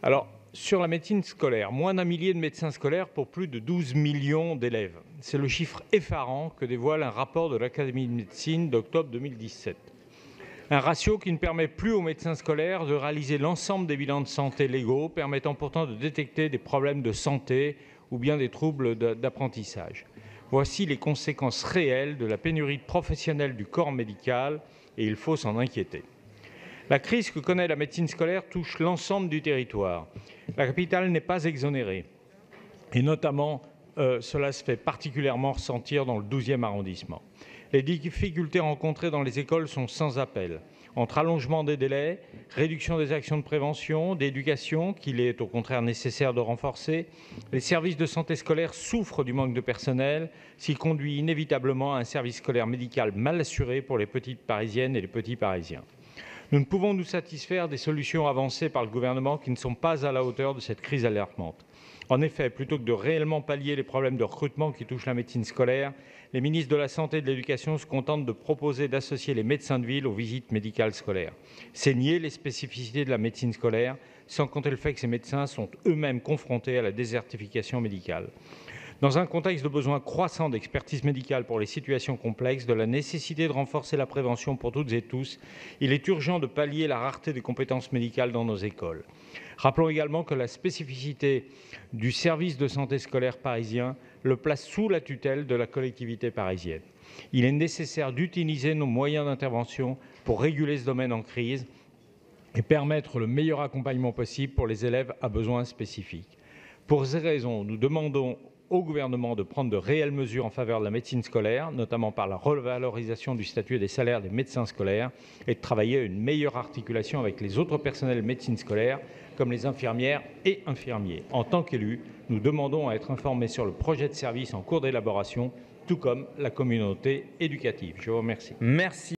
Alors, sur la médecine scolaire, moins d'1 millier de médecins scolaires pour plus de 12 millions d'élèves. C'est le chiffre effarant que dévoile un rapport de l'Académie de médecine d'octobre 2017. Un ratio qui ne permet plus aux médecins scolaires de réaliser l'ensemble des bilans de santé légaux, permettant pourtant de détecter des problèmes de santé ou bien des troubles d'apprentissage. Voici les conséquences réelles de la pénurie de professionnels du corps médical et il faut s'en inquiéter. La crise que connaît la médecine scolaire touche l'ensemble du territoire. La capitale n'est pas exonérée et notamment cela se fait particulièrement ressentir dans le 12e arrondissement. Les difficultés rencontrées dans les écoles sont sans appel. Entre allongement des délais, réduction des actions de prévention, d'éducation, qu'il est au contraire nécessaire de renforcer, les services de santé scolaire souffrent du manque de personnel, ce qui conduit inévitablement à un service scolaire médical mal assuré pour les petites Parisiennes et les petits Parisiens. Nous ne pouvons nous satisfaire des solutions avancées par le gouvernement qui ne sont pas à la hauteur de cette crise alarmante. En effet, plutôt que de réellement pallier les problèmes de recrutement qui touchent la médecine scolaire, les ministres de la Santé et de l'Éducation se contentent de proposer d'associer les médecins de ville aux visites médicales scolaires. C'est nier les spécificités de la médecine scolaire, sans compter le fait que ces médecins sont eux-mêmes confrontés à la désertification médicale. Dans un contexte de besoin croissant d'expertise médicale pour les situations complexes, de la nécessité de renforcer la prévention pour toutes et tous, il est urgent de pallier la rareté des compétences médicales dans nos écoles. Rappelons également que la spécificité du service de santé scolaire parisien le place sous la tutelle de la collectivité parisienne. Il est nécessaire d'utiliser nos moyens d'intervention pour réguler ce domaine en crise et permettre le meilleur accompagnement possible pour les élèves à besoins spécifiques. Pour ces raisons, nous demandons au gouvernement de prendre de réelles mesures en faveur de la médecine scolaire, notamment par la revalorisation du statut et des salaires des médecins scolaires, et de travailler à une meilleure articulation avec les autres personnels de médecine scolaire, comme les infirmières et infirmiers. En tant qu'élus, nous demandons à être informés sur le projet de service en cours d'élaboration, tout comme la communauté éducative. Je vous remercie. Merci.